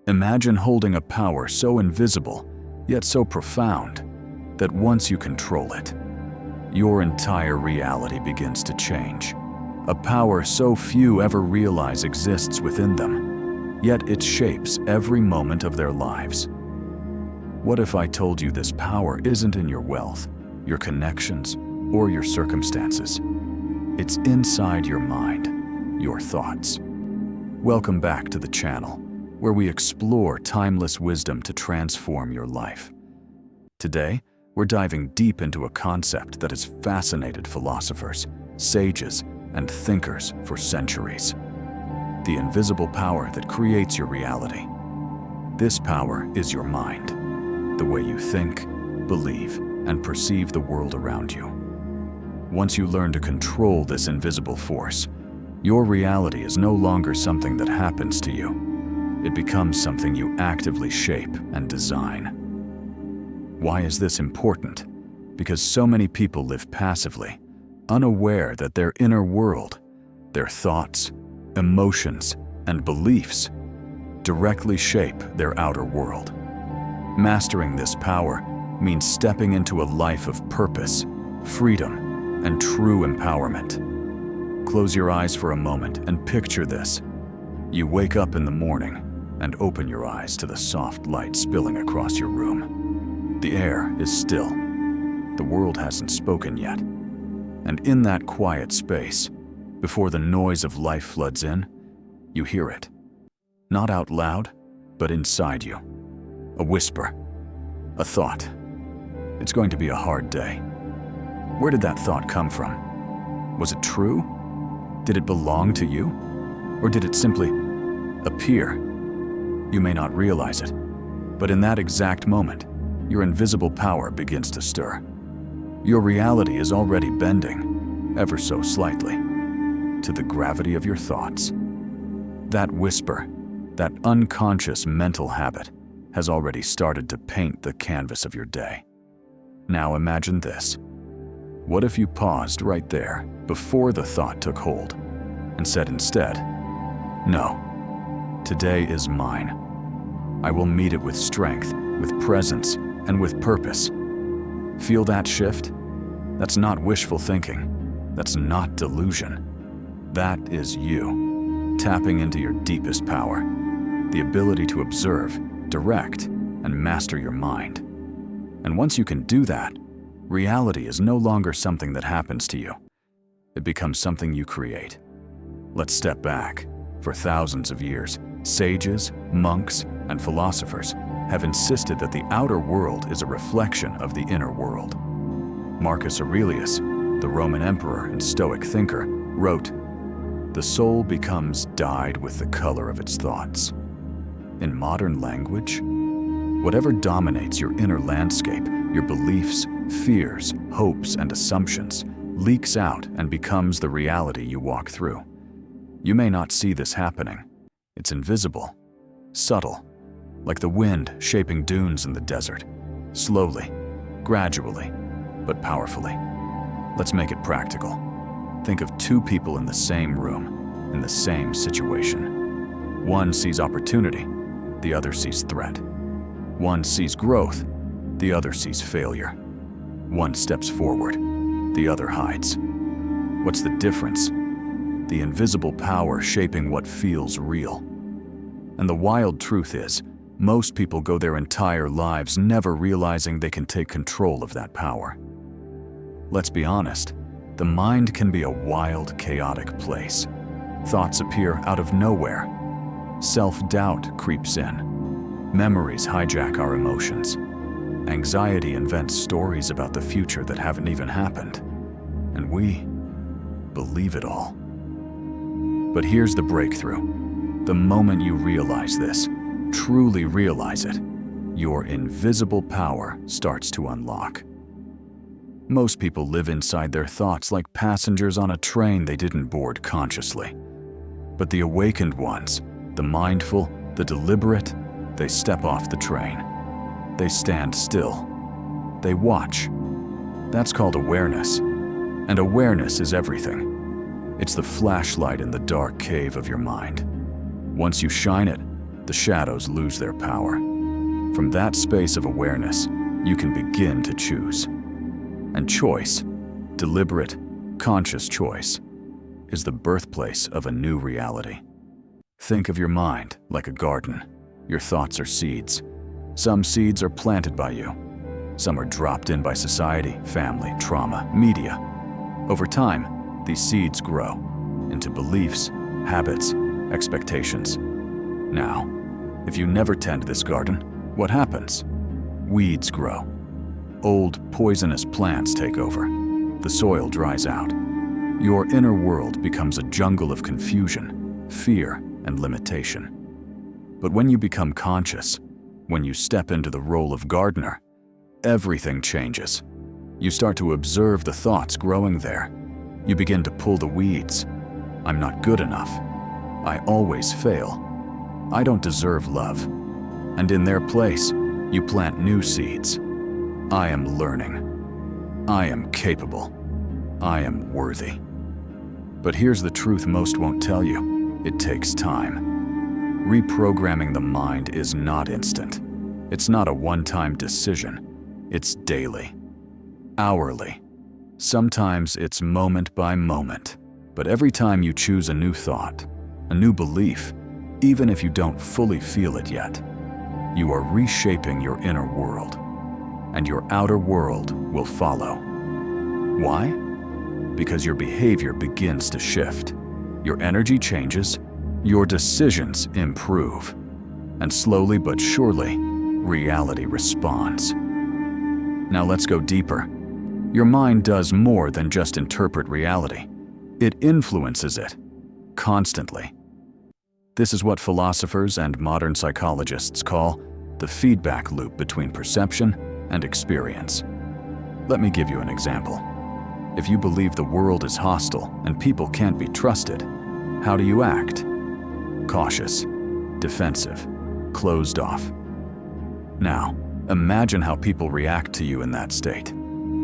Imagine holding a power so invisible, yet so profound, that once you control it, your entire reality begins to change. A power so few ever realize exists within them, yet it shapes every moment of their lives. What if I told you this power isn't in your wealth, your connections, or your circumstances? It's inside your mind, your thoughts. Welcome back to the channel, where we explore timeless wisdom to transform your life. Today, we're diving deep into a concept that has fascinated philosophers, sages, and thinkers for centuries: the invisible power that creates your reality. This power is your mind, the way you think, believe, and perceive the world around you. Once you learn to control this invisible force, your reality is no longer something that happens to you. It becomes something you actively shape and design. Why is this important? Because so many people live passively, unaware that their inner world, their thoughts, emotions, and beliefs directly shape their outer world. Mastering this power means stepping into a life of purpose, freedom, and true empowerment. Close your eyes for a moment and picture this. You wake up in the morning and open your eyes to the soft light spilling across your room. The air is still. The world hasn't spoken yet. And in that quiet space, before the noise of life floods in, you hear it. Not out loud, but inside you. A whisper, a thought. It's going to be a hard day. Where did that thought come from? Was it true? Did it belong to you? Or did it simply appear? You may not realize it, but in that exact moment, your invisible power begins to stir. Your reality is already bending, ever so slightly, to the gravity of your thoughts. That whisper, that unconscious mental habit, has already started to paint the canvas of your day. Now imagine this. What if you paused right there, before the thought took hold, and said instead, "No, today is mine. I will meet it with strength, with presence, and with purpose." Feel that shift? That's not wishful thinking. That's not delusion. That is you, tapping into your deepest power, the ability to observe, direct, and master your mind. And once you can do that, reality is no longer something that happens to you. It becomes something you create. Let's step back. For thousands of years, sages, monks, and philosophers have insisted that the outer world is a reflection of the inner world. Marcus Aurelius, the Roman emperor and Stoic thinker, wrote, "The soul becomes dyed with the color of its thoughts." In modern language, whatever dominates your inner landscape, your beliefs, fears, hopes, and assumptions, leaks out and becomes the reality you walk through. You may not see this happening. It's invisible, subtle, like the wind shaping dunes in the desert, slowly, gradually, but powerfully. Let's make it practical. Think of two people in the same room, in the same situation. One sees opportunity, the other sees threat. One sees growth, the other sees failure. One steps forward, the other hides. What's the difference? The invisible power shaping what feels real. And the wild truth is, most people go their entire lives never realizing they can take control of that power. Let's be honest, the mind can be a wild, chaotic place. Thoughts appear out of nowhere. Self-doubt creeps in. Memories hijack our emotions. Anxiety invents stories about the future that haven't even happened. And we believe it all. But here's the breakthrough. The moment you realize this, truly realize it, your invisible power starts to unlock. Most people live inside their thoughts like passengers on a train they didn't board consciously. But the awakened ones, the mindful, the deliberate, they step off the train. They stand still. They watch. That's called awareness. And awareness is everything. It's the flashlight in the dark cave of your mind. Once you shine it, the shadows lose their power. From that space of awareness, you can begin to choose. And choice, deliberate, conscious choice, is the birthplace of a new reality. Think of your mind like a garden. Your thoughts are seeds. Some seeds are planted by you. Some are dropped in by society, family, trauma, media. Over time, these seeds grow into beliefs, habits, expectations. Now, if you never tend this garden, what happens? Weeds grow. Old, poisonous plants take over. The soil dries out. Your inner world becomes a jungle of confusion, fear, and limitation. But when you become conscious, when you step into the role of gardener, everything changes. You start to observe the thoughts growing there. You begin to pull the weeds. I'm not good enough. I always fail. I don't deserve love. And in their place, you plant new seeds. I am learning. I am capable. I am worthy. But here's the truth most won't tell you. It takes time. Reprogramming the mind is not instant. It's not a one-time decision. It's daily, hourly. Sometimes it's moment by moment. But every time you choose a new thought, a new belief, even if you don't fully feel it yet, you are reshaping your inner world, and your outer world will follow. Why? Because your behavior begins to shift. Your energy changes, your decisions improve, and slowly but surely, reality responds. Now let's go deeper. Your mind does more than just interpret reality. It influences it, constantly. This is what philosophers and modern psychologists call the feedback loop between perception and experience. Let me give you an example. If you believe the world is hostile and people can't be trusted, how do you act? Cautious, defensive, closed off. Now, imagine how people react to you in that state.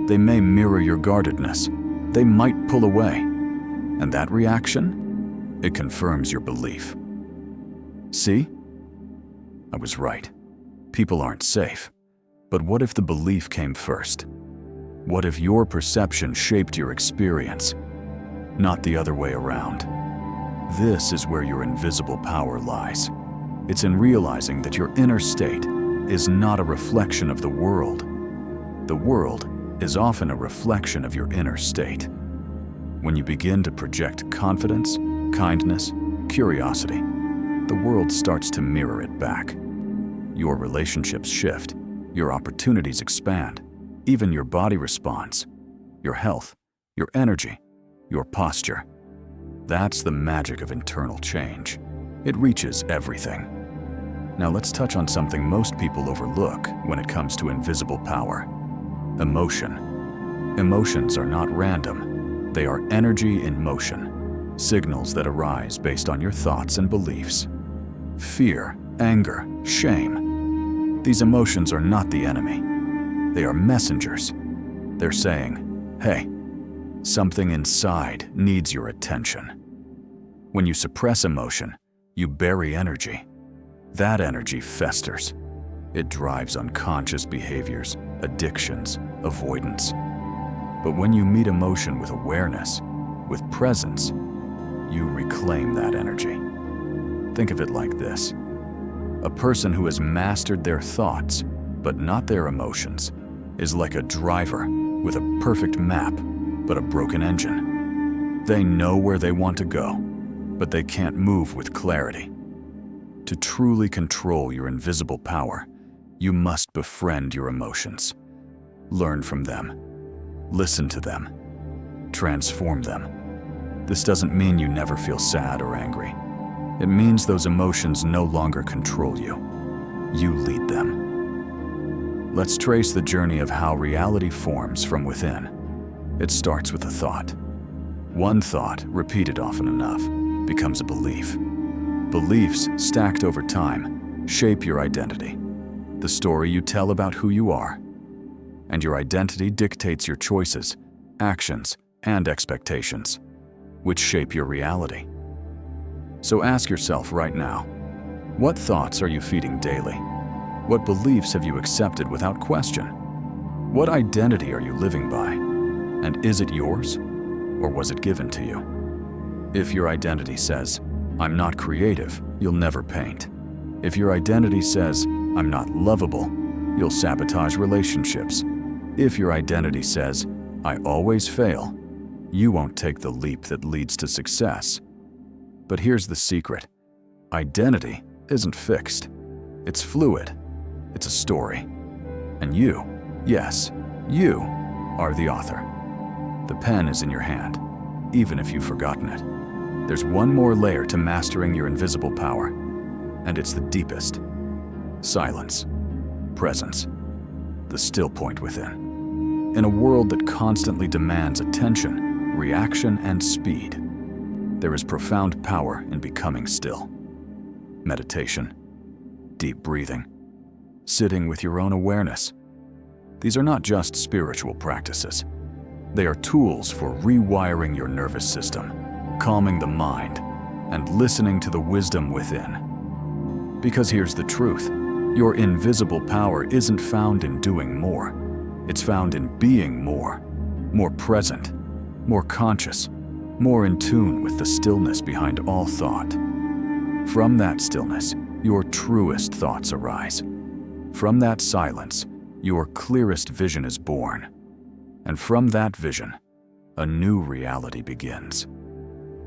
They may mirror your guardedness. They might pull away. And that reaction? It confirms your belief. See? I was right. People aren't safe. But what if the belief came first? What if your perception shaped your experience, not the other way around? This is where your invisible power lies. It's in realizing that your inner state is not a reflection of the world. The world is often a reflection of your inner state. When you begin to project confidence, kindness, curiosity, the world starts to mirror it back. Your relationships shift, your opportunities expand, even your body responds, your health, your energy, your posture. That's the magic of internal change. It reaches everything. Now let's touch on something most people overlook when it comes to invisible power: emotion. Emotions are not random. They are energy in motion, signals that arise based on your thoughts and beliefs. Fear, anger, shame. These emotions are not the enemy. They are messengers. They're saying, hey, something inside needs your attention. When you suppress emotion, you bury energy. That energy festers. It drives unconscious behaviors, addictions, avoidance. But when you meet emotion with awareness, with presence, you reclaim that energy. Think of it like this. A person who has mastered their thoughts, but not their emotions, is like a driver with a perfect map, but a broken engine. They know where they want to go, but they can't move with clarity. To truly control your invisible power, you must befriend your emotions. Learn from them. Listen to them. Transform them. This doesn't mean you never feel sad or angry. It means those emotions no longer control you. You lead them. Let's trace the journey of how reality forms from within. It starts with a thought. One thought, repeated often enough, becomes a belief. Beliefs, stacked over time, shape your identity, the story you tell about who you are. And your identity dictates your choices, actions, and expectations, which shape your reality. So ask yourself right now, What thoughts are you feeding daily? What beliefs have you accepted without question? What identity are you living by? And is it yours, or was it given to you? If your identity says, "I'm not creative," you'll never paint. If your identity says, "I'm not lovable," you'll sabotage relationships. If your identity says, "I always fail," you won't take the leap that leads to success. But here's the secret. Identity isn't fixed. It's fluid. It's a story. And you, yes, you, are the author. The pen is in your hand, even if you've forgotten it. There's one more layer to mastering your invisible power, and it's the deepest. Silence. Presence. The still point within. In a world that constantly demands attention, reaction, and speed, there is profound power in becoming still. Meditation, deep breathing, sitting with your own awareness. These are not just spiritual practices. They are tools for rewiring your nervous system, calming the mind, and listening to the wisdom within. Because here's the truth. Your invisible power isn't found in doing more. It's found in being more present, more conscious, more in tune with the stillness behind all thought. From that stillness, your truest thoughts arise. From that silence, your clearest vision is born. And from that vision, a new reality begins.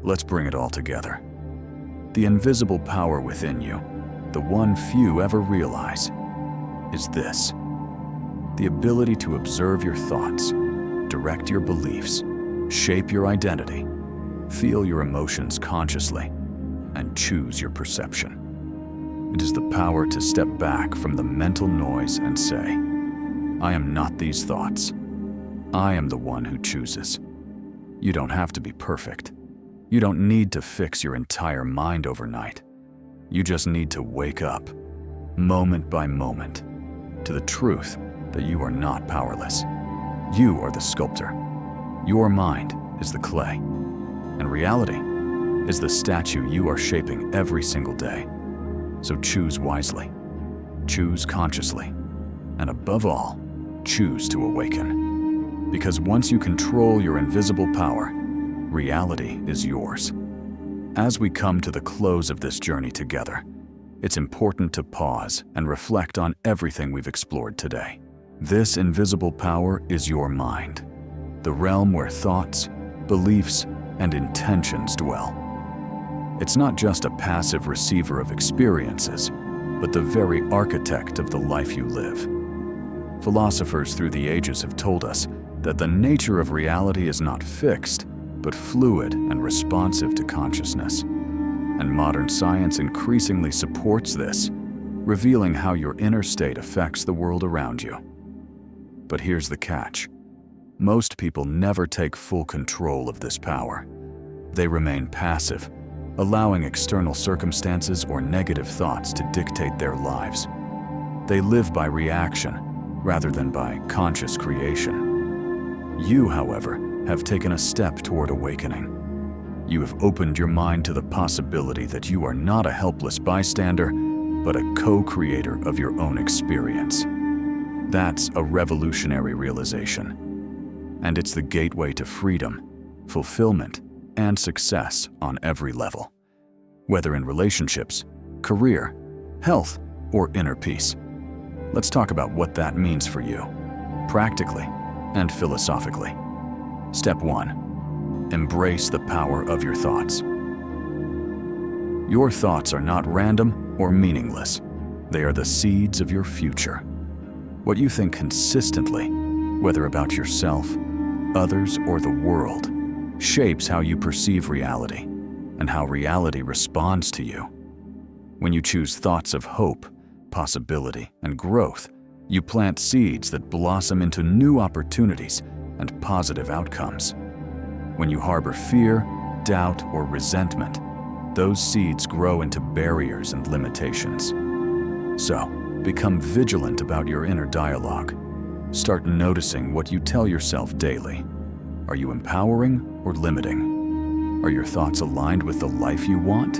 Let's bring it all together. The invisible power within you, the one few ever realize, is this: the ability to observe your thoughts, direct your beliefs, shape your identity, feel your emotions consciously, and choose your perception. It is the power to step back from the mental noise and say, "I am not these thoughts. I am the one who chooses." You don't have to be perfect. You don't need to fix your entire mind overnight. You just need to wake up, moment by moment, to the truth that you are not powerless. You are the sculptor. Your mind is the clay. And reality is the statue you are shaping every single day. So choose wisely, choose consciously, and above all, choose to awaken. Because once you control your invisible power, reality is yours. As we come to the close of this journey together, it's important to pause and reflect on everything we've explored today. This invisible power is your mind, the realm where thoughts, beliefs, and intentions dwell. It's not just a passive receiver of experiences, but the very architect of the life you live. Philosophers through the ages have told us that the nature of reality is not fixed, but fluid and responsive to consciousness. And modern science increasingly supports this, revealing how your inner state affects the world around you. But here's the catch. Most people never take full control of this power. They remain passive, allowing external circumstances or negative thoughts to dictate their lives. They live by reaction rather than by conscious creation. You, however, have taken a step toward awakening. You have opened your mind to the possibility that you are not a helpless bystander, but a co-creator of your own experience. That's a revolutionary realization. And it's the gateway to freedom, fulfillment, and success on every level. Whether in relationships, career, health, or inner peace. Let's talk about what that means for you, practically and philosophically. Step 1. Embrace the power of your thoughts. Your thoughts are not random or meaningless. They are the seeds of your future. What you think consistently, whether about yourself, others, or the world, shapes how you perceive reality and how reality responds to you. When you choose thoughts of hope, possibility, and growth, you plant seeds that blossom into new opportunities and positive outcomes. When you harbor fear, doubt, or resentment, those seeds grow into barriers and limitations. So, become vigilant about your inner dialogue. Start noticing what you tell yourself daily. Are you empowering or limiting? Are your thoughts aligned with the life you want?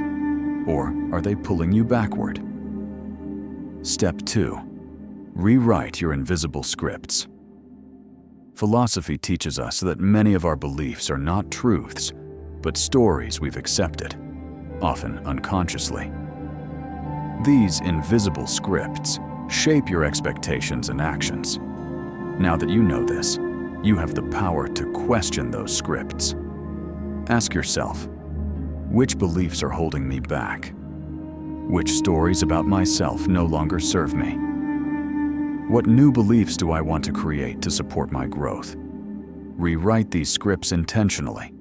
or are they pulling you backward? Step 2. Rewrite your invisible scripts. Philosophy teaches us that many of our beliefs are not truths, but stories we've accepted, often unconsciously. These invisible scripts shape your expectations and actions. Now that you know this, you have the power to question those scripts. Ask yourself, which beliefs are holding me back? Which stories about myself no longer serve me? What new beliefs do I want to create to support my growth? Rewrite these scripts intentionally.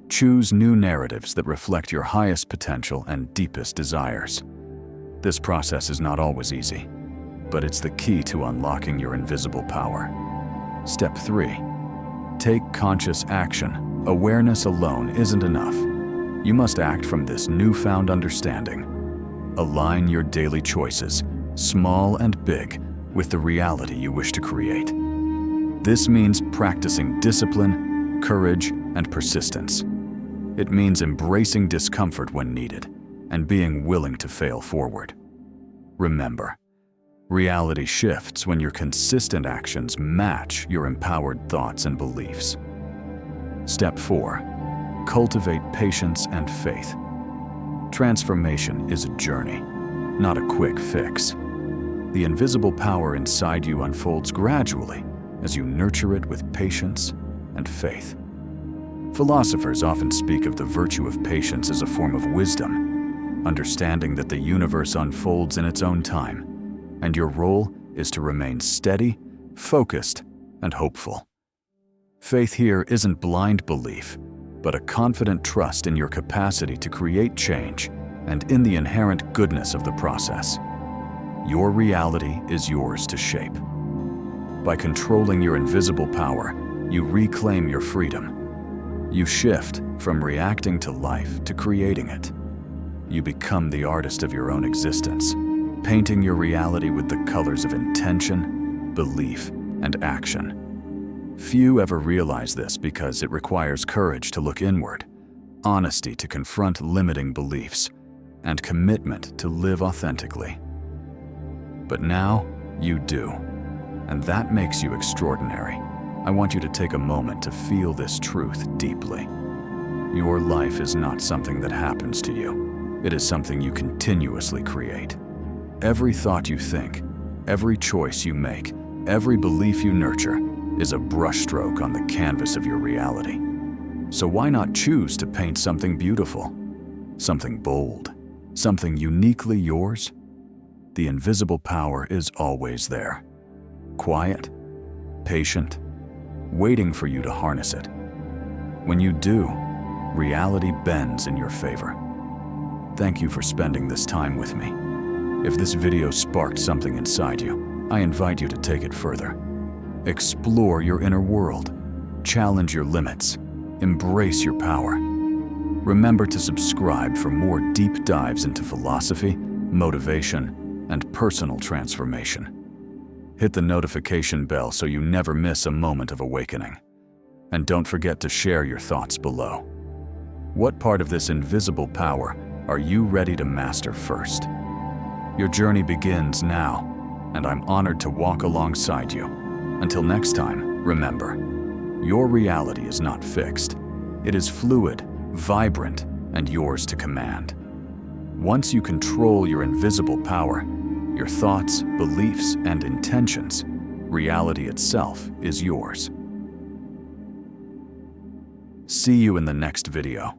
Choose new narratives that reflect your highest potential and deepest desires. This process is not always easy, but it's the key to unlocking your invisible power. Step 3. Take conscious action. Awareness alone isn't enough. You must act from this newfound understanding. Align your daily choices, small and big, with the reality you wish to create. This means practicing discipline, courage, and persistence. It means embracing discomfort when needed and being willing to fail forward. Remember, reality shifts when your consistent actions match your empowered thoughts and beliefs. Step 4. Cultivate patience and faith. Transformation is a journey, not a quick fix. The invisible power inside you unfolds gradually as you nurture it with patience and faith. Philosophers often speak of the virtue of patience as a form of wisdom, understanding that the universe unfolds in its own time, and your role is to remain steady, focused, and hopeful. Faith here isn't blind belief, but a confident trust in your capacity to create change and in the inherent goodness of the process. Your reality is yours to shape. By controlling your invisible power, you reclaim your freedom. You shift from reacting to life to creating it. You become the artist of your own existence, painting your reality with the colors of intention, belief, and action. Few ever realize this because it requires courage to look inward, honesty to confront limiting beliefs, and commitment to live authentically. But now, you do, and that makes you extraordinary. I want you to take a moment to feel this truth deeply. Your life is not something that happens to you. It is something you continuously create. Every thought you think, every choice you make, every belief you nurture is a brushstroke on the canvas of your reality. So why not choose to paint something beautiful, something bold, something uniquely yours? The invisible power is always there, quiet, patient, waiting for you to harness it. When you do, reality bends in your favor. Thank you for spending this time with me. If this video sparked something inside you, I invite you to take it further. Explore your inner world, challenge your limits, embrace your power. Remember to subscribe for more deep dives into philosophy, motivation, and personal transformation. Hit the notification bell so you never miss a moment of awakening. And don't forget to share your thoughts below. What part of this invisible power are you ready to master first? Your journey begins now, and I'm honored to walk alongside you. Until next time, remember, your reality is not fixed. It is fluid, vibrant, and yours to command. Once you control your invisible power, your thoughts, beliefs, and intentions, reality itself is yours. See you in the next video.